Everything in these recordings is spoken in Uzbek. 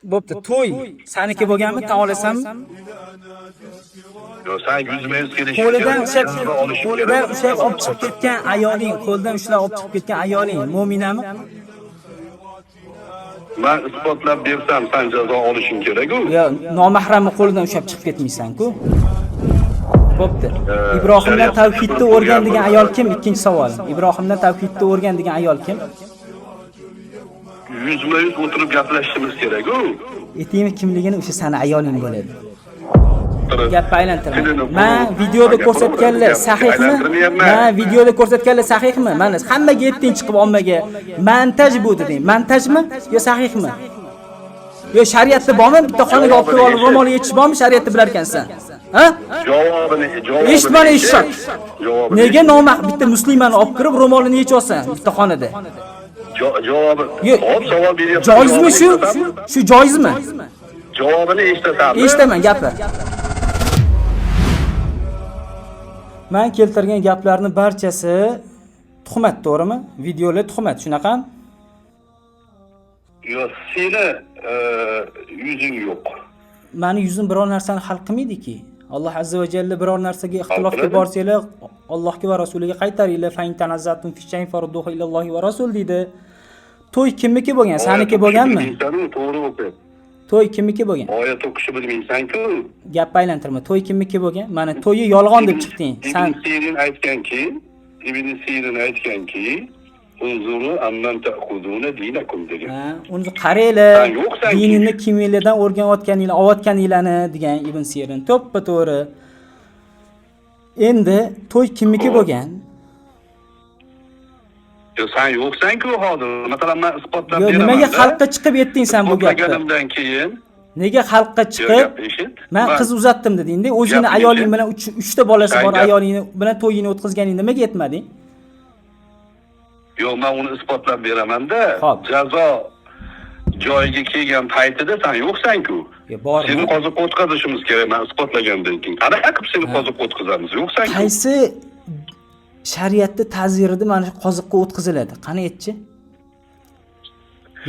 Bo'pti, to'y saniki bo'lganmi, tan olasanmi? Yo, sen 100 kelishib Qo'lidan ushlab olib chiqib ketgan ayoling, qo'ldan ushlab olib chiqib ketgan ayoling mu'minami? Ben isbotlab bersam sen jazo olishing kerak-ku. Yo, nomahramni qo'lidan ushlab chiqib ketmaysan-ku. Bo'pti. Ibrohimdan tavhidni o'rgan degan ayol kim? Ikkinchi savol. Ibrohimdan tavhidni o'rgan degan ayol kim? 100 o'tirib gaplashishimiz kerak-ku. Etingni kimligini o'sha seni ayoling bo'ladi. Gapni aylantirma. Men videoda ko'rsatganlar sahihmi? Men videoda ko'rsatganlar sahihmi? Mana hammaga yetding chiqib ommaga. Montaj bu deding. Montajmi yo sahihmi? Yo shariatda bormi? Bitta xonaga olib kelib olib ro'mol yechish bormi? Shariatda bilar ekansan. Ha? Javobini eshitmani eshitsak. Nega bitta muslimani olib kirib ro'molini yechib olsan bitta xonada? Javobi. Hop, savol beryapman. Joizmi shu? Shu joizmi? Javobini eshitasan. Eshitaman, gapir. Men keltirgan gaplarni barchasi tuhmat, to'g'rimi? Videolar tuhmat, shunaqami? Yo, seni yuzing yo'q. Meni yuzim biror narsani hal qilmaydi-ki. Alloh azza va jalla biror narsaga ixtilofga borsanglar, Allohga va rasuliga qaytaringlar. Fa in tanazza'tum fi shay'in farudduhu ila Allohi va rasul dedi. To'y kimniki bo'lgan? Saniki bo'lganmi? To'g'ri o'qi. To'y kimniki bo'lgan? Oyat o'qishni bilmaysan-ku. Gapni aylantirma. To'y kimniki bo'lgan? Mana to'yi yolg'on deb chiqding. Ibn Sirin aytganki, "Unzuru amman ta'khuduna dinakum" degan. Ha, uni qaranglar. Dinini kimlardan o'rganayotganinglar, olayotganinglarni degan Ibn Sirin. To'ppa-to'g'ri. Endi to'y kimniki bo'lgan? Yo, sen yo'qsan-ku hozir. Masalan, men isbotlab beraman. Yo, nimaga xalqqa chiqib yetding sen bu gapni? Isbotlaganimdan keyin nega xalqqa chiqib men qiz uzatdim deding-da, o'zingni ayoling bilan 3 ta bolasi bor ayoling bilan to'yini o'tkazganing nimaga yetmading? Yo'q, men uni isbotlab beraman-da. Jazo joyiga kelgan paytida sen yo'qsan-ku. Bormi? Seni qoziq o'tkazishimiz kerak, men isbotlagandan keyin. Qanaqa qilib seni qoziq o'tkazamiz? Yo'qsan-ku. Qaysi shariatda ta'zirida mana shu qoziqqa o'tkaziladi? Qani aytchi?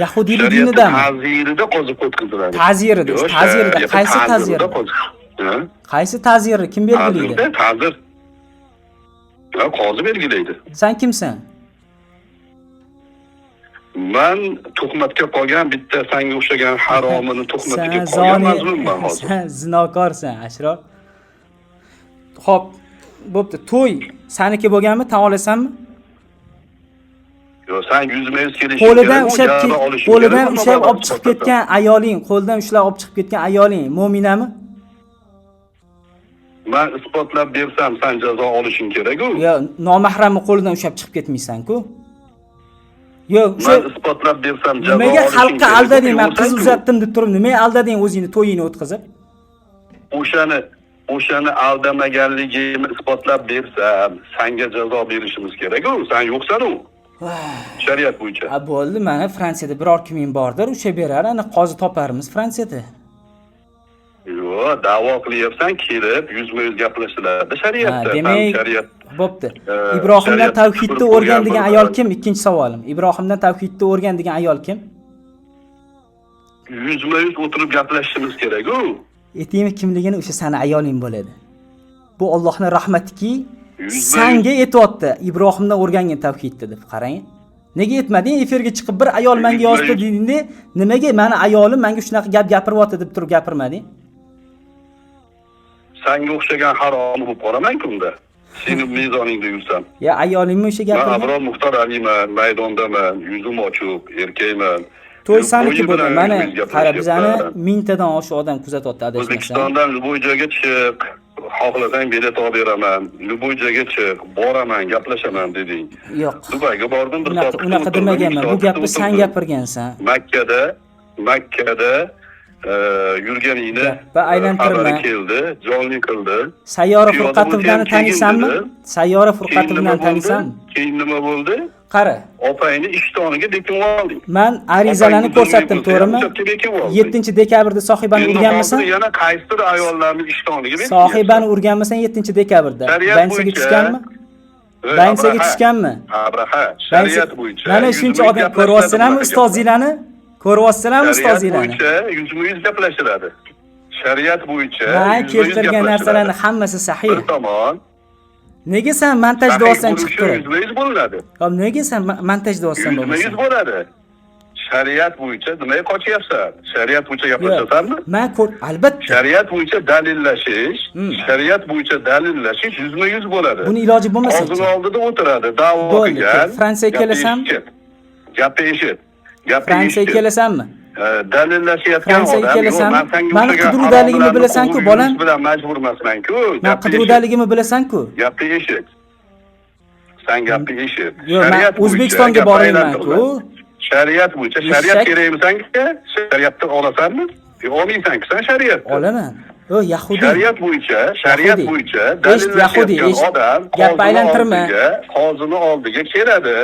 Yahudiylik dinidami? Ta'zirida qoziq o'tkaziladi. Ta'zirida qaysi ta'zirida? Qaysi ta'ziri kim belgilaydi? Ta'zir. Ha, qozi belgilaydi. Sen kimsan? Men tuhmatga qolgan bitta senga o'xshagan haromini tuhmatiga qolganman men hozir. Sen zinokorsan, Ashror. Xo'p, bo'pti. To'y saniki bo'lganmi? Tan olasanmi? Yo, sen 100 kelishing. Qo'lidan ushlab olib chiqib ketgan ayoling, qo'ldan ushlab olib chiqib ketgan ayoling mu'minami? Men isbotlab bersam sen jazo olishing kerak-ku. Yo, nomahramni qo'lidan ushlab chiqib ketmaysan-ku. Yo, men isbotlab bersam jazo olishing kerak. Nimaga xalqqa aldading? Men qiz uzatdim deb turib, nimaga aldading o'zingni to'yini o'tkazib? O'shani aldamaganligimni isbotlab bersam, senga jazo berishimiz kerak-ku. Sen yo'qsan-ku. Shariat bo'yicha. Ha, bo'ldi, mana Fransiyada biror kiming bordir, o'sha berar, ana qozi toparmiz Fransiyada. Yo'q, da'vo qilyapsan, kelib 100 gaplashiladi shariatda. Demak, bo'pti. Ibrohimdan tavhidni o'rgan degan ayol kim? Ikkinchi savolim. Ibrohimdan tavhidni o'rgan degan ayol kim? 100 o'tirib gaplashishimiz kerak-ku. Etingni kimligini o'sha seni ayoling bo'ladi. Bu Allohning rahmatiki, senga yetyapti. Ibrohimdan o'rgangan tavhidni deb qarang. Nega yetmading? Efirga chiqib bir ayol menga yozdi dedingda, nimaga meni ayolim menga shunaqa gap gapiryapti deb turib gapirmading? Senga o'xshagan haromni bo'lib qoraman-ku unda. Seni mezoningda yursam. Ya ayolingmi o'sha gapirgan? Men Abror Muxtor Aliman, maydondaman, yuzim ochiq, erkakman. To'y saniki bo'ldi. Mana qara, bizani 1000 tadan oshiq odam kuzatyapti adashmasam. O'zbekistondan Luboy joyga chiq, xohlasang bilet olib beraman. Luboy joyga chiq, boraman, gaplashaman deding. Yo'q. Dubayga bordim, bir soat. Unaqa demaganman. Bu gapni sen gapirgansan. Makkada yurganingni aylantirma. Keldi, jonli qildi. Sayyora Furqatovni taniysanmi? Sayyora Furqatovni taniysanmi? Keyin nima bo'ldi? Qara. Opangni ishtoniga bekin olding. Men arizalarni ko'rsatdim, to'g'rimi? 7-dekabrda sohibani urganmisan? Yana qaysidir ayollarning ishtoniga bekin. Sohibani urganmisan 7-dekabrda. Bansiga tushganmi? Bansiga tushganmi? Abraha, shariat bo'yicha. Mana shuncha odam ko'ryapsan-mi ustozinglarni? Ko'ryapsizlarmi Shariat ustozinglarni? bo'yicha 100% gaplashiladi. Shariat bo'yicha Men keltirgan narsalarning hammasi sahih. Bir tomon Nega sen montaj deyapsan chiqib turib? 100% bo'linadi. Hop, nega sen montaj deyapsan bo'lmasa? 100% bo'ladi. Shariat bo'yicha nimaga qochyapsan? Shariat bo'yicha gaplashasanmi? Men albatta. Shariat bo'yicha dalillashish, shariat bo'yicha dalillashish 100% bo'ladi. Buni iloji bo'lmasa. O'zini oldida o'tiradi, da'vo qilgan. Fransiyaga kelasan? Gapni eshit. Fransiyaga kelasanmi? Dalillashayotgan odam, meni qidiruvdaligimni bilasan-ku, bolam. bilan majbur emasman-ku. Men qidiruvdaligimni bilasan-ku. Gapni eshit. Sen gapni eshit. Shariat O'zbekistonga borayman-ku. Shariat bo'yicha shariat kerakmi senga? Shariatni olasanmi? Olmaysan-ku sen shariatni. Olaman. O Yahudi. Shariat bo'yicha dalillashayotgan odam gap aylantirma. Qozini oldiga keladi.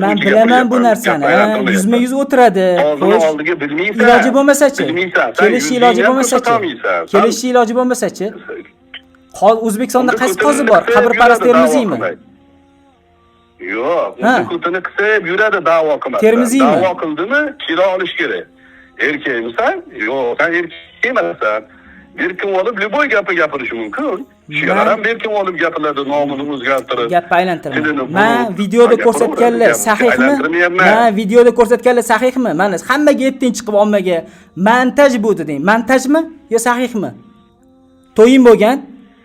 Men bilaman bu narsani. 100% o'tiradi. Qozini oldiga bilmaysan. Iloji bo'lmasa-chi? Kelish iloji bo'lmasa-chi? Kelish iloji bo'lmasa-chi? O'zbekistonda qaysi qozi bor? Qabr Termiziymi? Yo'q, hududini qisib yuradi da'vo qilmasa. Termiziymi? Da'vo qildimi, kira olish kerak. Erkakmisan? Yo'q, sen erkak emassan. Bir kim olib любой gapni gapirishi mumkin. Shular ham bir kim olib gapiradi, nomini o'zgartirib. Gap aylantirma. Men videoda ko'rsatganlar sahihmi? Men videoda ko'rsatganlar sahihmi? Mana hammaga aytding chiqib ommaga. Montaj bu deding. Montajmi yo sahihmi? To'ying bo'lgan?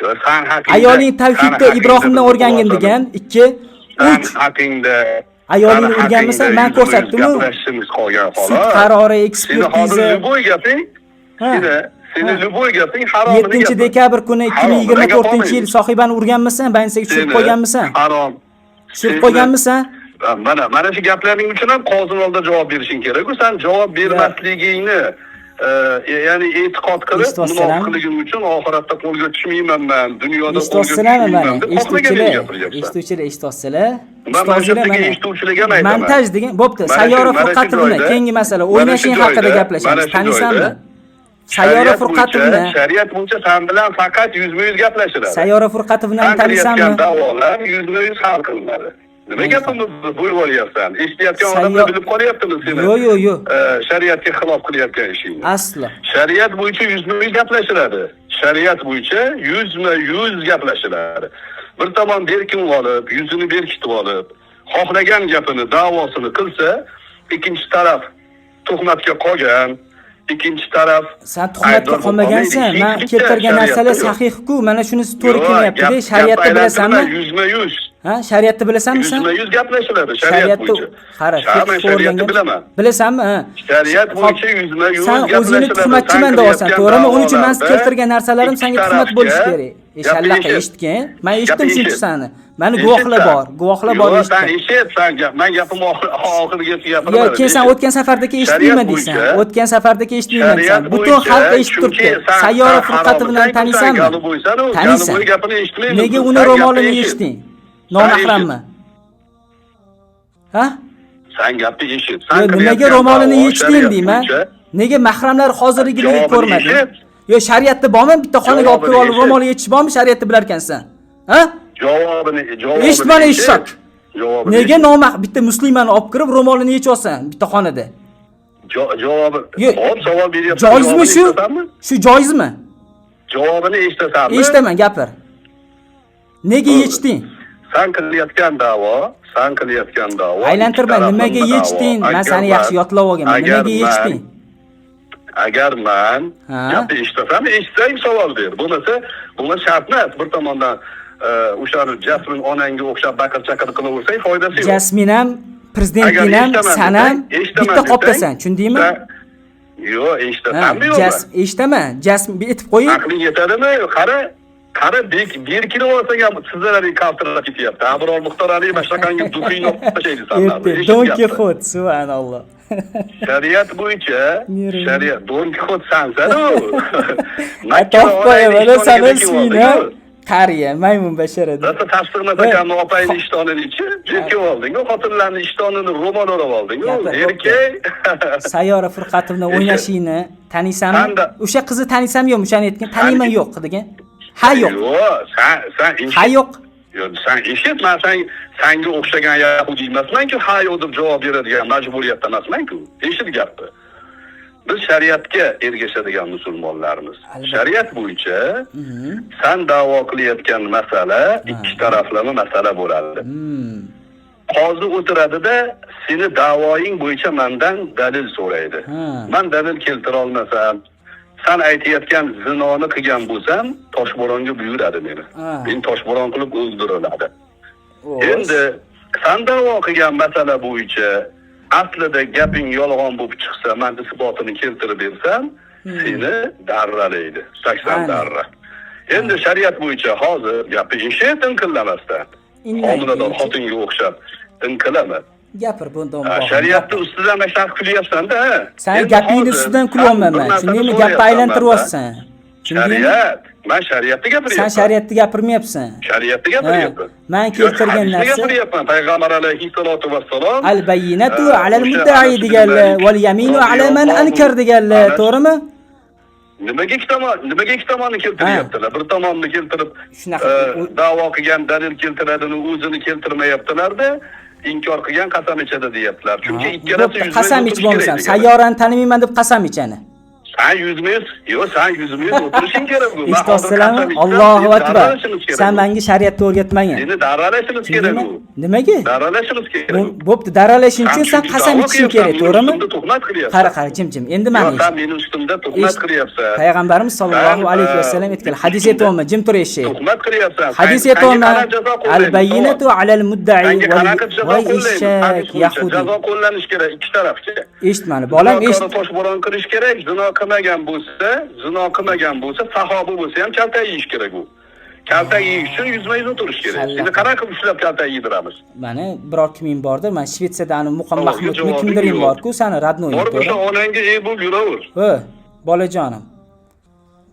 Yo, sen haqingda. Ayoling tavhidda Ibrohimdan o'rgangin degan. 2 3 haqingda ayolingni urganmisan, men ko'rsatdim-ku. Sud qarori, ekspertiza. любой gaping. Seni любой gaping haromini 7 dekabr kuni 2024-yil sohibani urganmisan, bansiga tushirib qo'yganmisan? Harom. Tushirib qo'yganmisan? Mana shu gaplarning uchun ham qozini oldida javob berishing kerak-ku. Sen javob bermasligingni ya'ni e'tiqod qilib, nima qilganing uchun oxiratda qo'lga tushmayman men, dunyoda qo'lga tushmayman. Eshituvchilar eshityapsizlar. Eshituvchilarga ham aytaman. Montaj degan, bo'pti. Sayyora Furqatovni keyingi masala o'ynashing haqida gaplashamiz. Taniysanmi? Sayyora Furqatovni shariat bo'yicha sen bilan faqat 100% gaplashiladi. Sayyora Furqatovni taniysanmi? Da'volar 100% hal qilinadi. Nima gapimni bo'lib olyapsan? Eshitayotgan odamlar bilib qolyaptimi seni? Yo'q. Shariatga xilof qilayotgan ishingni. Aslo. Shariat bo'yicha 100% gaplashiladi. Shariat bo'yicha 100% gaplashiladi. Bir tomon berkin olib, yuzini berkitib olib, xohlagan gapini, da'vosini qilsa, ikkinchi taraf tuhmatga qolgan, ikkinchi taraf sen tuhmatga qolmagansan. Men keltirgan narsalar sahih-ku. Mana shunisi to'g'ri kelyapti-da. Shariatni bilasanmi? 100%. Ha, shariatni bilasanmi sen? 100% gaplashiladi shariat bo'yicha. Qara, shariatni bilaman. Bilasanmi? Ha. Shariat bo'yicha 100% gaplashiladi. Sen o'zingni tuhmatchiman deyapsan, to'g'rimi? Uning uchun men keltirgan narsalarim senga tuhmat bo'lishi kerak. Shallaqa eshitgan. Men eshitdim shuncha sani. Mani guvohlar bor eshitdim. Sen eshit, men gapimni oxirigacha gapiraman. Yo'q, sen o'tgan safardagi eshitmayman deysan. O'tgan safardagi eshitmayman deysan. Butun xalq eshitib turibdi. Sayyora Furqatovni taniysanmi? Taniysan. Nega uni ro'molini yechding? Nomahrammi? Ha? Sen gapni eshit. Sen nimaga ro'molini yechding deyman? Nega mahramlar hozirligini ko'rmading? Yo, shariatda bormi? Bitta xonaga olib kirib olib ro'mol yechish bormi? Shariatda bilar ekansan. Ha? Javobini eshitmani eshit. Nega bitta muslimani olib kirib ro'molini yechyapsan bitta xonada? Javobi. Hop, savol beryapsan. Joizmi shu? Shu joizmi? Javobini eshitasanmi? Eshitaman, gapir. Nega yechding? Sen qilayotgan da'vo. Aylantirma, nimaga yechding? Men seni yaxshi yodlab olganman. Nimaga yechding? Agar men gapni eshitasam, eshitsang savol ber. Bo'lmasa, bunlar shart emas. Bir tomondan o'sha Jasmin onangga o'xshab baqir-chaqir qilaversang foydasi yo'q. Jasmin ham, prezidenting ham, san ham bitta qopdasan, tushundingmi? Yo'q, eshitasanmi yo'qmi? Eshitaman. Jasmin aytib qo'ying. Aqling yetadimi? Qara berkilib olsang ham sizlarning kaltirlar ketyapti. Abror Muxtor Ali mashaqangiz duxing o'qishaydi sanlar. Don Kixot, subhanalloh. Shariat bo'yicha, Don Kixot sansan-ku. Topqo'yaman, san ismini. Qariya, maymun basharada. Dasta tasdiqlamagan opayni ishtonini ichi, jerkib olding-ku, xotinlarning ishtonini ro'mol olib olding-ku. Erkak. Sayyora Furqatovni o'ynashingni taniysanmi? O'sha qizni taniysan yo'qmi? O'shani aytgan, taniyman yo'q degan. Ha yo'q. Yo'q, sen Ha yo'q. Yo'q, sen eshit, men senga o'xshagan yahudiy emasman-ku, ha yo'q deb javob beradigan majburiyatda emasman-ku. Eshit gapni. Biz shariatga ergashadigan musulmonlarmiz. Shariat bo'yicha sen da'vo qilayotgan masala ikki taraflama masala bo'ladi. Qozi o'tiradida seni da'voying bo'yicha mendan dalil so'raydi. Men dalil keltira olmasam, sen aytayotgan zinoni qilgan bo'lsam, toshbo'ronga buyuradi meni. Meni toshbo'ron qilib o'ldiriladi. Endi sen da'vo qilgan masala bo'yicha aslida gaping yolg'on bo'lib chiqsa, men isbotini keltirib bersam, seni darralaydi. 80 darra. Endi shariat bo'yicha hozir gapi eshit inqillamasdan. Homilador xotinga o'xshab inqilama. Gapir bundan shariatni ustidan mashaq qilyapsan-da. Sen gapingni ustidan kulyapman. Shundaymi gapni aylantiryapsan? Shariat. Men shariatni gapiryapman. Sen shariatni gapirmayapsan. Shariatni gapiryapman. Men keltirgan narsa gapiryapman. Payg'ambar alayhissalatu vassalom al-bayyinatu alal mudda'i deganlar, val yaminu ala man ankar deganlar, to'g'rimi? Nimaga ikki tomonni keltiryaptilar? Bir tomonni keltirib da'vo qilgan dalil keltiradini o'zini keltirmayaptilar-da, inkor qilgan qasam ichadi deyaptilar. Chunki ikkalasi qasam ich bo'lmasam, sayyorani tanimayman deb qasam ichani. Sen 100 yo'q, sen 100 o'tirishing kerak bu. Eshitasizlarmi? Allohu akbar. Sen menga shariatni o'rgatmagin. Seni daralashimiz kerak bu. Nimaga? Daralashimiz kerak. Bo'pti, daralashing uchun sen qasam ichishing kerak, to'g'rimi? Qara, jim. Endi mana sen mening ustimda tuhmat qilyapsan. Payg'ambarimiz sollallohu alayhi vasallam aytgan hadis aytayapman, jim tur eshik. Tuhmat qilyapsan. Hadis aytayapman. Al-bayyinatu alal mudda'i va ishak yahudi. Jazo qo'llanish kerak ikki tarafga. Eshitmani, bolam eshit. Toshbo'ron qilish kerak. Zino qilmagan bo'lsa, sahoba bo'lsa ham kaltak yeyish kerak u. Kaltak yeyish uchun yuzma-yuz turish kerak. Seni qanaqa qilib ushlab kaltak yediramiz? Mana biror kiming borda, men Shvetsiyada Muqam Mahmudni kimdiring bor-ku, seni radnoy. Bor o'sha onangga bo'lib yuraver. Bolajonim.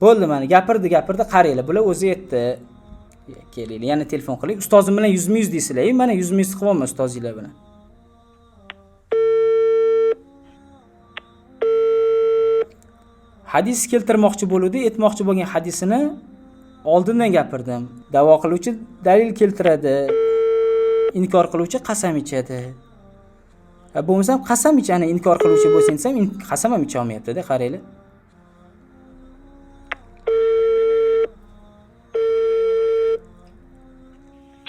Bo'ldi, mana gapirdi, qaranglar, bular o'zi aytdi. Kelinglar, yana telefon qiling. Ustozim bilan yuzma-yuz deysizlar. Mana yuzma-yuz qilibman ustozinglar bilan. Hadis keltirmoqchi bo'ldi, aytmoqchi bo'lgan hadisini oldindan gapirdim. Da'vo qiluvchi dalil keltiradi, inkor qiluvchi qasam ichadi. Bo'lmasam qasam ichani inkor qiluvchi bo'lsa ham qasam ham icha olmayapti-da, qaranglar.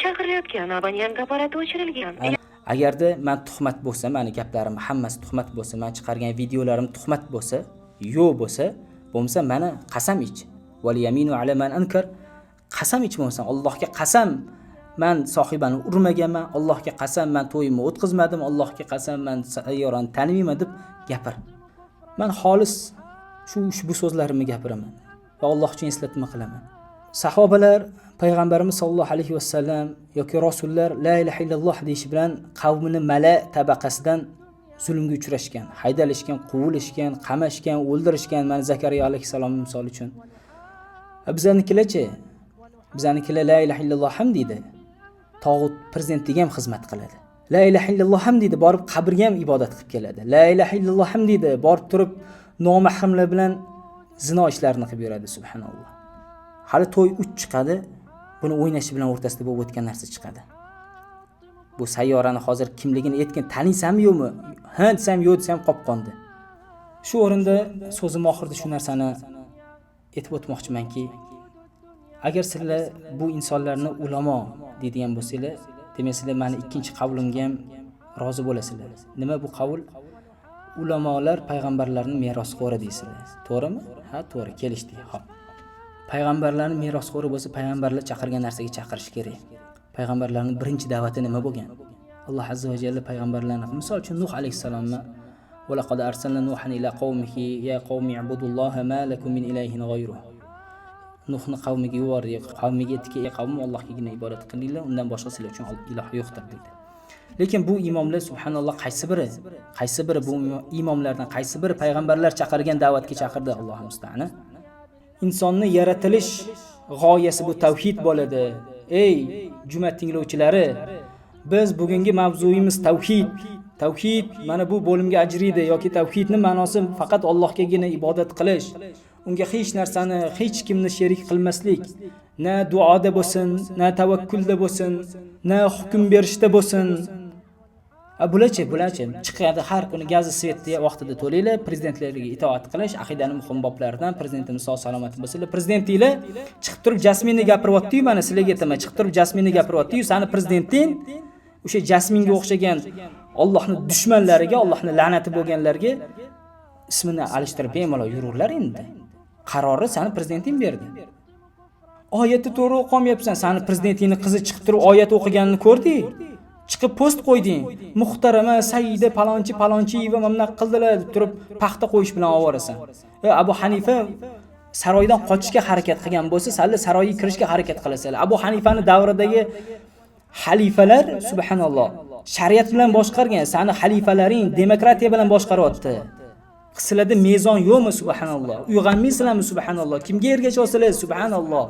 Chaqirayotgan abonent apparati o'chirilgan. Agarda men tuhmat bo'lsa, meni gaplarim hammasi tuhmat bo'lsa, men chiqargan videolarim tuhmat bo'lsa, yo'q bo'lsa mana qasam ich. Val yaminu ala man ankar. Qasam ich bo'lsa, Allohga qasam, men sohibani urmaganman, Allohga qasam, men to'yimni o'tkazmadim, Allohga qasam, men sayyorani tanimayman deb gapir. Men xolis ushbu so'zlarimni gapiraman va Alloh uchun eslatma qilaman. Sahobalar Payg'ambarimiz sollallohu alayhi vasallam yoki rasullar la ilaha illalloh deyish bilan qavmini mala tabaqasidan zulmga uchrashgan, haydalishgan, quvilishgan, qamashgan, o'ldirishgan. Mana Zakariya alayhisalom misol uchun. Bizanikilarchi? Bizanikilar la ilaha illalloh ham deydi. Tog'ut prezidentiga ham xizmat qiladi. La ilaha illalloh ham deydi, borib qabrga ham ibodat qilib keladi. La ilaha illalloh ham deydi, borib turib nomahrimlar bilan zino ishlarini qilib yuradi, subhanalloh. Hali to'y uch chiqadi, buni o'ynashi bilan o'rtasida bo'lib o'tgan narsa chiqadi. Bu sayyorani hozir kimligini aytgan taniysanmi yo'qmi? Ha desam yo'q desam qopqondi. Shu o'rinda so'zim oxirida shu narsani aytib o'tmoqchimanki, agar sizlar bu insonlarni ulamo deydigan bo'lsanglar, demak sizlar meni ikkinchi qavlimga ham rozi bo'lasizlar. Nima bu qavl? Ulamolar payg'ambarlarning merosxo'ri deysizlar. To'g'rimi? Ha, to'g'ri, kelishdik. Xo'p. Payg'ambarlarning merosxo'ri bo'lsa, payg'ambarlar chaqirgan narsaga chaqirish kerak. Payg'ambarlarning birinchi da'vati nima bo'lgan? Alloh azza va jalla payg'ambarlarni, misol uchun Nuh alayhisalomni va laqad arsalna nuhan ila qaumihi ya qaumi ibudulloha ma lakum min ilahin g'ayruh. Nuhni qavmiga yubordi, qavmiga aytdiki, ey qavmim, Allohgagina ibodat qilinglar, undan boshqa sizlar uchun iloh yo'qdir dedi. Lekin bu imomlar subhanalloh qaysi biri bu imomlardan qaysi biri payg'ambarlar chaqirgan da'vatga chaqirdi? Alloh musta'an. Insonni yaratilish g'oyasi bu tavhid bo'ladi. Ey juma tinglovchilari, biz bugungi mavzuyimiz tavhid. Tavhid mana bu bo'limga ajraydi yoki tavhidning ma'nosi faqat Allohgagina ibodat qilish, unga hech narsani, hech kimni sherik qilmaslik. na duoda bo'lsin, na tavakkulda bo'lsin, na hukm berishda bo'lsin. Bularchi chiqadi har kuni gazi svetda vaqtida to'laylar, prezidentlarga itoat qilish aqidani muhim boblaridan. Prezidentimiz sog' salomat bo'lsinlar. Prezidentinglar chiqib turib jasminni gapiryapti-yu, mana sizlarga aytaman, chiqib turib jasminni gapiryapti-yu, sani prezidenting o'sha jasminga o'xshagan Allohning dushmanlariga, Allohning la'nati bo'lganlarga ismini alishtirib bemalol yururlar endi. Qarorni sani prezidenting berdi. Oyatni to'g'ri o'qiyapsan, sani prezidentingni qizi chiqib turib oyat o'qiganini ko'rding. Chiqib post qo'yding. Muhtarama Sayyida palonchi va mamna qildilar deb turib paxta qo'yish bilan ovorasan. Abu Hanifa saroydan qochishga harakat qilgan bo'lsa, sizlar saroyga kirishga harakat qilasizlar. Abu Hanifani davridagi xalifalar subhanalloh shariat bilan boshqargan, sani xalifalaring demokratiya bilan boshqaryapti. Sizlarda mezon yo'qmi subhanalloh? Uyg'onmaysizlarmi subhanalloh? Kimga ergash olsalar subhanalloh?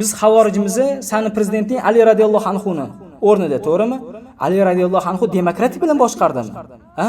Biz xavorijimizni sani prezidenting Ali radhiyallohu anhu ni o'rnida, to'g'rimi? Ali radhiyallohu anhu demokratiya bilan boshqardimi? Ha?